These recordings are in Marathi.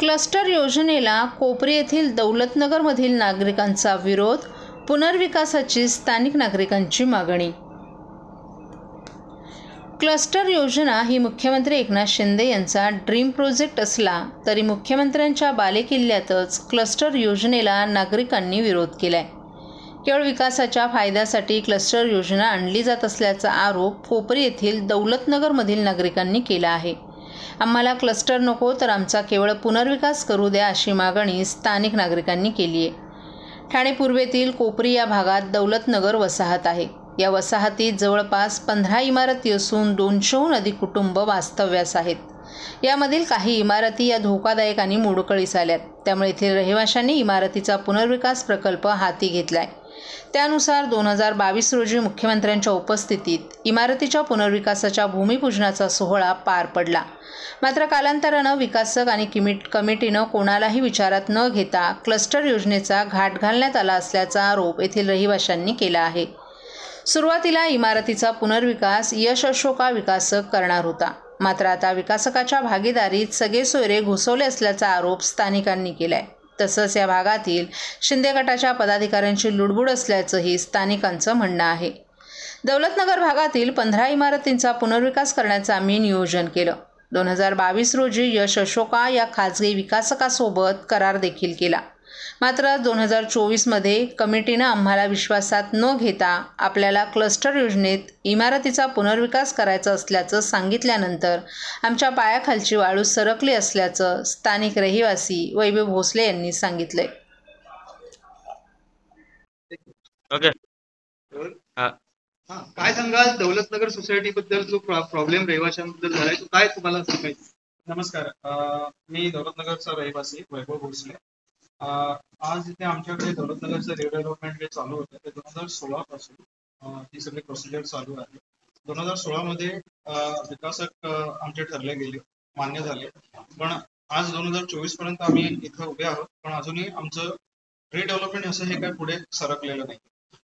क्लस्टर योजनेला कोपरी येथील दौलतनगरमधील नागरिकांचा विरोध, पुनर्विकासाची स्थानिक नागरिकांची मागणी। क्लस्टर योजना ही मुख्यमंत्री एकनाथ शिंदे यांचा ड्रीम प्रोजेक्ट असला तरी मुख्यमंत्र्यांच्या बालेकिल्ल्यातच क्लस्टर योजनेला नागरिकांनी विरोध केलाय। केवळ विकासाच्या फायद्यासाठी क्लस्टर योजना आणली जात असल्याचा आरोप कोपरी येथील दौलतनगरमधील नागरिकांनी केला आहे। आम्हाला क्लस्टर नको तर आमचा केवळ पुनर्विकास करू द्या अशी मागणी स्थानिक नागरिकांनी केली आहे। ठाणे पूर्वेतील कोपरी या भागात दौलतनगर वसाहत आहे। या वसाहतीत जवळपास 15 इमारती असून 200हून अधिक कुटुंब वास्तव्यास आहेत। यामधील काही इमारती या धोकादायक आणि मोडकळीस आल्यात, त्यामुळे येथील रहिवाशांनी इमारतीचा पुनर्विकास प्रकल्प हाती घेतलाय। त्यानुसार 2022 रोजी मुख्यमंत्र्यांच्या उपस्थितीत इमारतीच्या पुनर्विकासाच्या भूमिपूजनाचा सोहळा पार पडला। मात्र कालांतरानं विकासक आणि कमिटीनं कोणालाही विचारात न घेता क्लस्टर योजनेचा घाट घालण्यात आला असल्याचा आरोप येथील रहिवाशांनी केला आहे। सुरुवातीला इमारतीचा पुनर्विकास यश अशोका विकासक करणार होता, मात्र आता विकासकाच्या भागीदारीत सगळे सोयरे घुसवले असल्याचा आरोप स्थानिकांनी केलाय। तसंच या भागातील शिंदे गटाच्या पदाधिकाऱ्यांची लुडबुड असल्याचंही स्थानिकांचं म्हणणं आहे। दौलतनगर भागातील 15 इमारतींचा पुनर्विकास करण्याचं आम्ही नियोजन केलं। 2022 रोजी यश अशोका या खाजगी विकासकासोबत करार देखील केला। मात्र 2024मध्ये कमिटीनं आम्हाला विश्वासात न घेता आपल्याला क्लस्टर योजनेत इमारतीचा पुनर्विकास करायचा असल्याचं सांगितल्यानंतर आमच्या पायाखालची वाळू सरकली असल्याचं स्थानिक रहिवासी वैभव भोसले यांनी सांगितलंय। काय सांगाल दौलतनगर सोसायटी बद्दल जो प्रॉब्लेम रहिवाशांबद्दल झालाय तो काय तुम्हाला सांगायचं? नमस्कार, मी दौलतनगरचा रहिवासी वैभव भोसले। आज इथे आमच्याकडे दौलतनगरचं रिडेव्हलपमेंट जे चालू होतं ते 2016 पासून ती सगळी प्रोसिजर चालू आहे। 2016 मध्ये विकासक आमचे ठरले गेले, मान्य झाले, पण आज 2024 पर्यंत आम्ही इथं उभे आहोत, पण अजूनही आमचं रिडेव्हलपमेंट असं हे काय पुढे सरकलेलं नाही।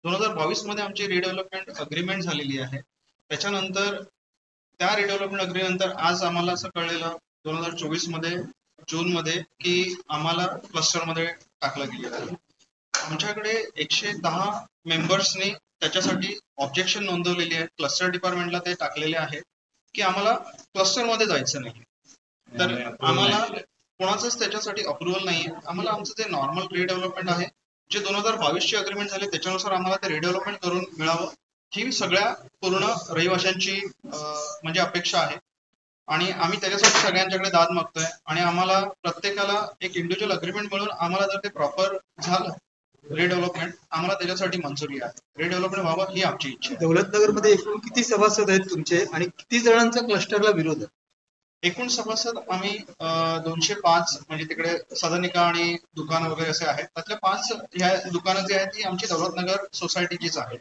2022 मध्ये आमची रिडेव्हलपमेंट अग्रीमेंट झालेली आहे। त्याच्यानंतर त्या रिडेव्हलपमेंट अग्रीमेंट आज आम्हाला असं कळलेलं 2024 मध्ये जून मध्ये की आम्हाला क्लस्टर मध्ये टाकलं गेलेलं आहे। आमच्याकडे 110 मेंबर्सनी त्याच्यासाठी ऑब्जेक्शन नोंदवलेली आहे। क्लस्टर डिपार्टमेंटला ते टाकलेले आहे की आम्हाला क्लस्टर मध्ये जायचं नाही, तर आम्हाला कोणाचंच त्याच्यासाठी अप्रुव्हल नाही आहे। आम्हाला आमचं जे नॉर्मल रिडेव्हलपमेंट आहे, जे 2022 ची अग्रीमेंट झाले त्याच्यानुसार आम्हाला ते रिडेव्हलपमेंट करून मिळावं ही सगळ्या पूर्ण रहिवाशांची म्हणजे अपेक्षा आहे आणि आम्ही त्याच्यासाठी सगळ्यांच्याकडे दाद मागतोय आणि आम्हाला प्रत्येकाला एक इंडिव्हिज्युअल अग्रीमेंट मिळून आम्हाला जर ते प्रॉपर झालं रिडेव्हलपमेंट, आम्हाला त्याच्यासाठी मंजुरी आहे। रिडेव्हलपमेंट व्हावं ही आमची इच्छा आहे। दौलतनगर मध्ये एकूण किती सभासद आहेत तुमचे आणि किती जणांचा क्लस्टरला विरोध आहे? एकूण सभासद आम्ही 205 म्हणजे तिकडे सदनिका आणि दुकान वगैरे असे आहेत। त्यातल्या 5 ह्या दुकानं जी आहेत ती आमची दौलतनगर सोसायटीचीच आहेत।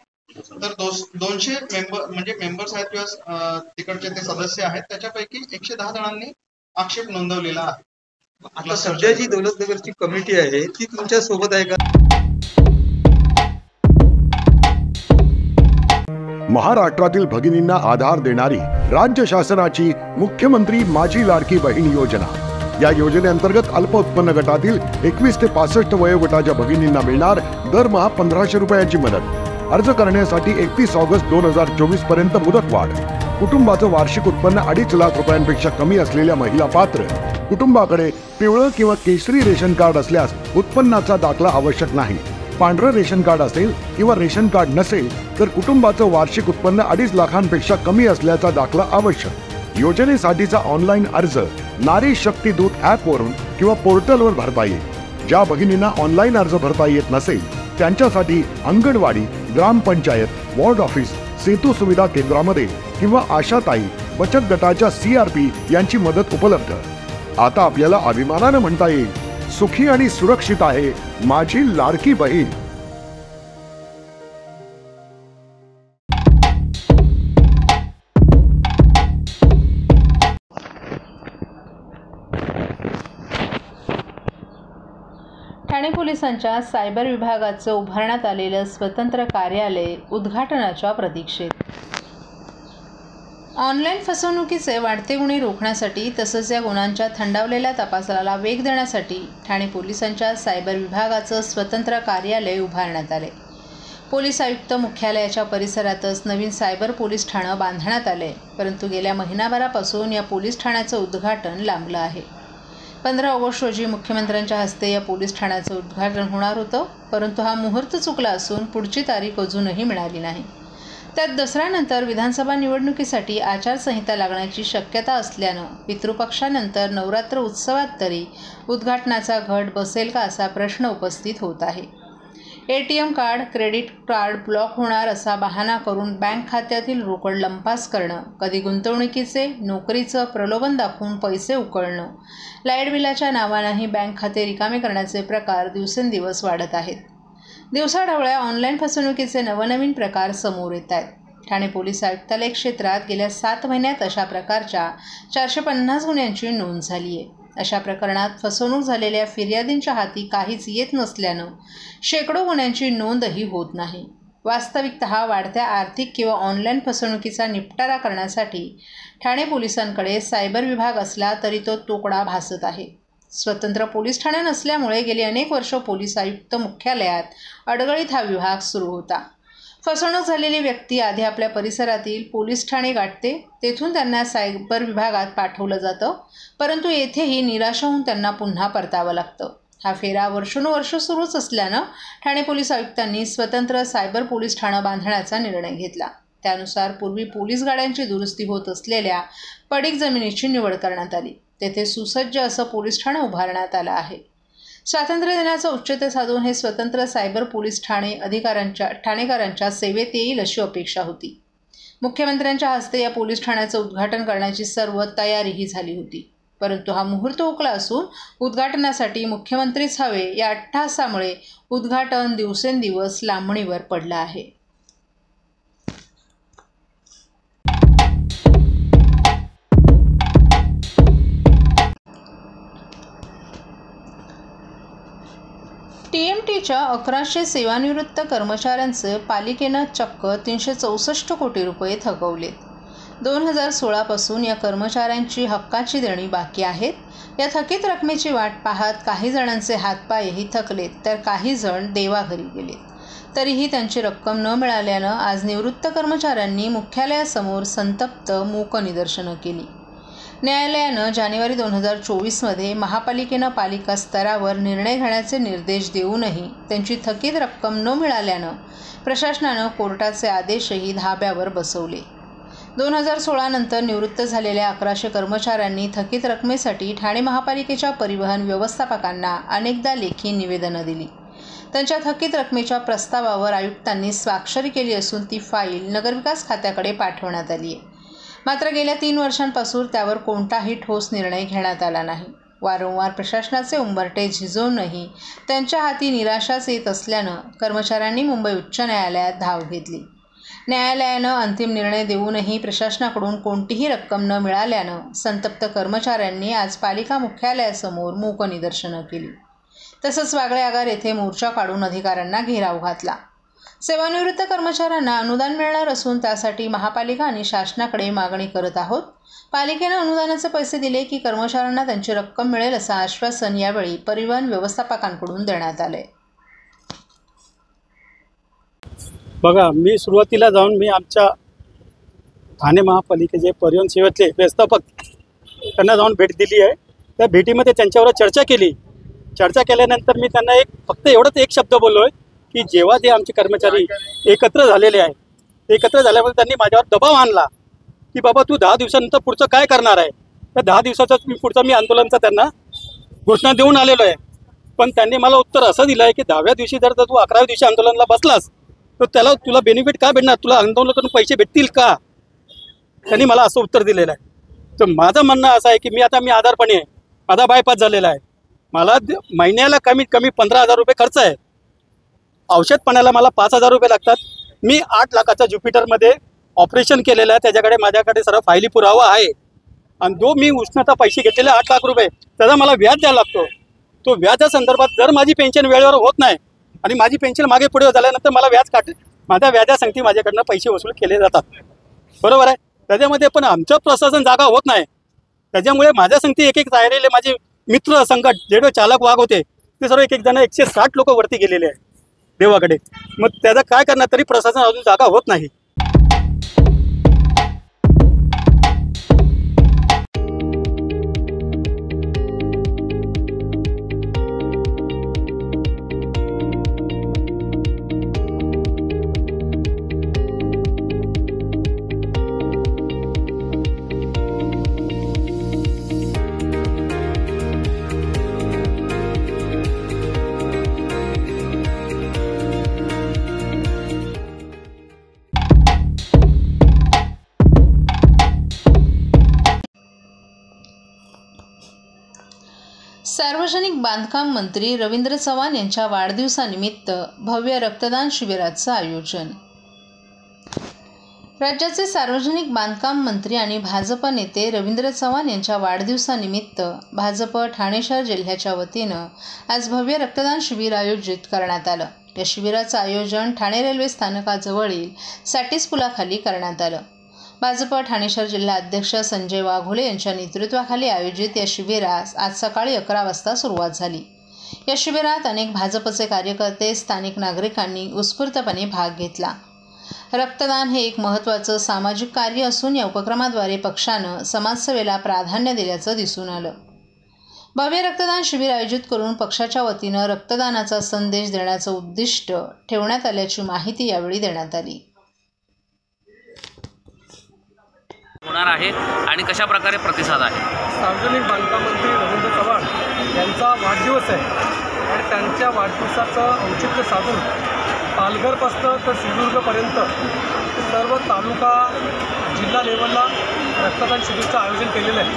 तर 200 म्हणजे मेंबर्स आहेत किंवा तिकडचे ते सदस्य आहेत, त्याच्यापैकी 110 जणांनी आक्षेप नोंदवलेला आहे। आता सध्या जी दौलतनगरची कमिटी आहे ती तुमच्या सोबत आहे का? महाराष्ट्रातील भगिनींना आधार देणारी राज्य शासनाची मुख्यमंत्री माझी लाडकी बहीण योजना। या योजनेअंतर्गत अल्प उत्पन्न गटातील 21 ते 65 वयोगटाच्या भगिनींना मिळणार दरमहा 1500 रुपयांची मदत। अर्ज करण्यासाठी 31 ऑगस्ट 2024 पर्यंत मुदतवाढ। कुटुंबाचं वार्षिक उत्पन्न 2.5 लाख रुपयांपेक्षा कमी असलेल्या महिला पात्र। कुटुंबाकडे पिवळं किंवा केशरी रेशन कार्ड असल्यास उत्पन्नाचा दाखला आवश्यक नाही। पांढरं रेशन कार्ड असेल किंवा रेशन कार्ड नसेल तर कुटुंबाचं वार्षिक उत्पन्न 2.5 लाखांपेक्षा कमी असल्याचा दाखला आवश्यक। योजनेसाठीचा ऑनलाईन अर्ज नारी शक्ती दूत ॲपवरून किंवा पोर्टलवर भरता येईल। ज्या भगिनींना ऑनलाईन अर्ज भरता येत नसेल त्यांच्यासाठी अंगणवाडी, ग्रामपंचायत, वॉर्ड ऑफिस, सेतू सुविधा केंद्रामध्ये किंवा आशाताई बचत गटाच्या CRP यांची मदत उपलब्ध। आता आपल्याला अभिमानानं म्हणता येईल, सुखी आणि सुरक्षित आहे माझी लाडकी बहीण। ठाणे पोलिसांच्या सायबर विभागाचं उभारण्यात आलेलं स्वतंत्र कार्यालय उद्घाटनाच्या प्रतीक्षेत। ऑनलाईन फसवणुकीचे वाढते गुन्हे रोखण्यासाठी तसंच या गुन्ह्यांच्या थंडावलेल्या तपासाला वेग देण्यासाठी ठाणे पोलिसांच्या सायबर विभागाचं स्वतंत्र कार्यालय उभारण्यात आले. पोलीस आयुक्त मुख्यालयाच्या परिसरातच नवीन सायबर पोलीस ठाणं बांधण्यात आले, परंतु गेल्या महिनाभरापासून या पोलीस ठाण्याचं उद्घाटन लांबलं आहे. 15 ऑगस्ट रोजी मुख्यमंत्र्यांच्या हस्ते या पोलीस ठाण्याचं उद्घाटन होणार होतं, परंतु हा मुहूर्त चुकला असून पुढची तारीख अजूनही मिळाली नाही. त्यात दसऱ्यानंतर विधानसभा निवडणुकीसाठी आचारसंहिता लागण्याची शक्यता असल्यानं पितृपक्षानंतर नवरात्र उत्सवात तरी उद्घाटनाचा घट बसेल का असा प्रश्न उपस्थित होत आहे. ATM card, credit card block होणार असा बहाणा करून बँक खात्यातील रोकड लंपास करणं, कधी गुंतवणुकीचे, नोकरीचं प्रलोभन दाखवून पैसे उकळणं, लाईट बिलाच्या नावानंही बँक खाते रिकामे करण्याचे प्रकार दिवसेंदिवस वाढत आहेत. दिवसाढवळ्या ऑनलाईन फसवणुकीचे नवनवीन प्रकार समोर येत आहेत. ठाणे पोलीस आयुक्तालय क्षेत्रात गेल्या 7 महिन्यात अशा प्रकारच्या 450 गुन्ह्यांची नोंद झाली आहे. अशा प्रकरणात फसवणूक झालेल्या फिर्यादींच्या हाती काहीच येत नसल्यानं शेकडो गुन्ह्यांची नोंदही होत नाही. वास्तविकतः वाढत्या आर्थिक किंवा ऑनलाईन फसवणुकीचा निपटारा करण्यासाठी ठाणे पोलिसांकडे सायबर विभाग असला तरी तो तोकडा भासत आहे. स्वतंत्र पोलीस ठाणे नसल्यामुळे गेली अनेक वर्ष पोलीस आयुक्त मुख्यालयात अडगळीत हा विभाग सुरू होता. फसवणूक झालेली व्यक्ती आधी आपल्या परिसरातील पोलीस ठाणे गाठते, तेथून त्यांना सायबर विभागात पाठवलं जातं, परंतु येथेही निराशा होऊन त्यांना पुन्हा परतावं लागतं. हा फेरा वर्षानुवर्ष सुरूच असल्यानं ठाणे पोलीस आयुक्तांनी स्वतंत्र सायबर पोलीस ठाणं बांधण्याचा निर्णय घेतला. त्यानुसार पूर्वी पोलीस गाड्यांची दुरुस्ती होत असलेल्या पडीक जमिनीची निवड करण्यात आली. तेथे सुसज्ज असं पोलीस ठाणं उभारण्यात आलं आहे. स्वातंत्र्य दिनाचं औचित्य साधून हे स्वतंत्र सायबर पोलीस ठाणे ठाणेकरांच्या सेवेत येईल अशी अपेक्षा होती. मुख्यमंत्र्यांच्या हस्ते या पोलीस ठाण्याचं उद्घाटन करण्याची सर्व तयारीही झाली होती, परंतु हा मुहूर्त हुकला असून उद्घाटनासाठी मुख्यमंत्रीच हवे या अट्टहासामुळे उद्घाटन दिवसेंदिवस लांबणीवर पडलं आहे. TMTच्या 1100 सेवानिवृत्त कर्मचाऱ्यांचे पालिकेनं चक्क 364 कोटी रुपये थकवलेत. 2016 पासून या कर्मचाऱ्यांची हक्काची देणी बाकी आहेत. या थकीत रकमेची वाट पाहत काही जणांचे हातपायही थकलेत, तर काही जण देवाघरी गेलेत. तरीही त्यांची रक्कम न मिळाल्यानं आज निवृत्त कर्मचाऱ्यांनी मुख्यालयासमोर संतप्त मूक निदर्शनं केली. न्यायालयानं जानेवारी 2024मध्ये महापालिकेनं पालिका स्तरावर निर्णय घेण्याचे निर्देश देऊनही त्यांची थकीत रक्कम न मिळाल्यानं प्रशासनानं कोर्टाचे आदेशही धाब्यावर बसवले. 2016 नंतर निवृत्त झालेल्या 1100 कर्मचाऱ्यांनी थकीत रकमेसाठी ठाणे महापालिकेच्या परिवहन व्यवस्थापकांना अनेकदा लेखी निवेदनं दिली. त्यांच्या थकीत रकमेच्या प्रस्तावावर आयुक्तांनी स्वाक्षरी केली असून ती फाईल नगरविकास खात्याकडे पाठवण्यात आली आहे. मात्र गेल्या 3 वर्षांपासून त्यावर कोणताही ठोस निर्णय घेण्यात आला नाही. वारंवार प्रशासनाचे उंबरठे झिजवूनही त्यांच्या हाती निराशाच येत असल्यानं कर्मचाऱ्यांनी मुंबई उच्च न्यायालयात धाव घेतली. न्यायालयानं अंतिम निर्णय देऊनही प्रशासनाकडून कोणतीही रक्कम न मिळाल्यानं संतप्त कर्मचाऱ्यांनी आज पालिका मुख्यालयासमोर मूक निदर्शनं केली. तसंच वागळे आगार येथे मोर्चा काढून अधिकाऱ्यांना घेराव घातला. सेवानिवृत्त कर्मचाऱ्यांना अनुदान मिळणार असून त्यासाठी महापालिका आणि शासनाकडे मागणी करत आहोत. पालिकेनं अनुदानाचे पैसे दिले की कर्मचाऱ्यांना त्यांची रक्कम मिळेल असं आश्वासन यावेळी परिवहन व्यवस्थापकांकडून देण्यात आले. बघा, मी सुरुवातीला जाऊन मी आमच्या ठाणे महापालिकेचे परिवहन सेवेतले व्यवस्थापक त्यांना जाऊन भेट दिली आहे. त्या भेटीमध्ये त्यांच्यावर चर्चा केली. चर्चा केल्यानंतर मी त्यांना फक्त एवढंच एक शब्द बोललो आहे की जेव्हा ते आमचे कर्मचारी एकत्र झालेले आहेत, एकत्र झाल्यामुळे त्यांनी माझ्यावर दबाव आणला की बाबा तू 10 दिवसानंतर पुढचं काय करणार आहे. तर 10 दिवसाचं पुढचं मी आंदोलनाचा त्यांना घोषणा देऊन आलेलो आहे. पण त्यांनी मला उत्तर असं दिलं आहे की 10व्या दिवशी जर तू 11व्या दिवशी आंदोलनाला बसलास तर तुला बेनिफिट का भेटणार, तुला आंदोलन करून पैसे भेटतील का. त्यांनी मला असं उत्तर दिलेलं आहे. तर माझं म्हणणं असं आहे की मी आजारपणी आहे, माझा बायपास झालेला आहे, मला महिन्याला कमीत कमी 15,000 रुपये खर्च आहे. औषध पाण्याला मला 5,000 रुपये लागतात. मी 8 लाखाचा ज्युपिटरमध्ये ऑपरेशन केलेलं आहे, माझ्याकडे सर्व फायली पुरावा आहे. आणि जो मी उष्णता पैसे घेतलेले 8 लाख रुपये त्याचा मला व्याज द्यायला लागतो. तो व्याजासंदर्भात जर माझी पेन्शन वेळेवर होत नाही आणि माझी पेन्शन मागे पुढे झाल्यानंतर मला माझ्या व्याजासंगती माझ्याकडनं पैसे वसूल केले जातात. बरोबर आहे. त्याच्यामध्ये पण आमचं प्रशासन जागा होत नाही. त्याच्यामुळे माझ्या संगती एक राहिलेले माझे मित्र संकट जे चालक वाघ होते ते सर्व एक जण 160 लोक वरती गेलेले आहे देवाकडे. मग त्याचं काय करणार, तरी प्रशासन अजून जागा होत नाही. सार्वजनिक बांधकाम मंत्री रवींद्र चव्हाण यांच्या वाढदिवसानिमित्त भव्य रक्तदान शिबिराचं आयोजन. राज्याचे सार्वजनिक बांधकाम मंत्री आणि भाजप नेते रवींद्र चव्हाण यांच्या वाढदिवसानिमित्त भाजप ठाणे शहर जिल्ह्याच्या वतीनं आज भव्य रक्तदान शिबिर आयोजित करण्यात आलं. या शिबिराचं आयोजन ठाणे रेल्वे स्थानकाजवळील सॅटिस पुलाखाली करण्यात आलं. भाजप ठाणे शहर जिल्हा अध्यक्ष संजय वाघोले यांच्या नेतृत्वाखाली आयोजित या शिबिरास आज सकाळी 11 वाजता सुरुवात झाली. या शिबिरात अनेक भाजपचे कार्यकर्ते, स्थानिक नागरिकांनी उत्स्फूर्तपणे भाग घेतला. रक्तदान हे एक महत्त्वाचं सामाजिक कार्य असून या उपक्रमाद्वारे पक्षानं समाजसेवेला प्राधान्य दिल्याचं दिसून आलं. भव्य रक्तदान शिबिर आयोजित करून पक्षाच्या वतीनं रक्तदानाचा संदेश देण्याचं उद्दिष्ट ठेवण्यात आल्याची माहिती यावेळी देण्यात आली. होणार आहे आणि कशा प्रकारे प्रतिसाद आहे? सार्वजनिक बांधकाम मंत्री रवींद्र चव्हाण यांचा वाढदिवस आहे आणि त्यांच्या वाढदिवसाचं औचित्य साधून पालघरपासून तर सिंधुदुर्गपर्यंत सर्व तालुका जिल्हा लेवलला रक्तदान शिबिरचं आयोजन केलेलं आहे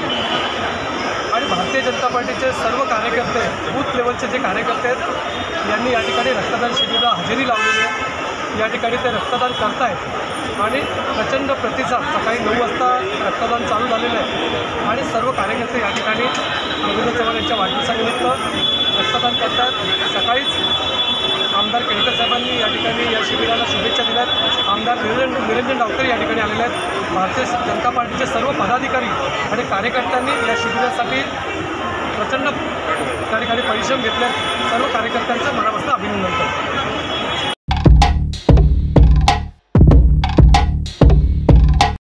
आणि भारतीय जनता पार्टीचे सर्व कार्यकर्ते, बूथ लेवलचे जे कार्यकर्ते आहेत यांनी या ठिकाणी रक्तदान शिबिराला हजेरी लावलेली आहे. या ठिकाणी ते रक्तदान करत आहेत आणि प्रचंड प्रतिसाद. सकाळी 9 वाजता रक्तदान चालू झालेलं आहे आणि सर्व कार्यकर्ते या ठिकाणी रवींद्र चव्हाण यांच्या वाढदिवसानिमित्त रक्तदान करत आहेत. सकाळीच आमदार केळकर साहेबांनी या ठिकाणी या शिबिराला शुभेच्छा दिल्यात. आमदार निरंजन डावकर या ठिकाणी आलेले आहेत. भारतीय जनता पार्टीचे सर्व पदाधिकारी आणि कार्यकर्त्यांनी या शिबिरासाठी प्रचंड त्या ठिकाणी परिश्रम घेतले. सर्व कार्यकर्त्यांचं मनापासून अभिनंदन करतो.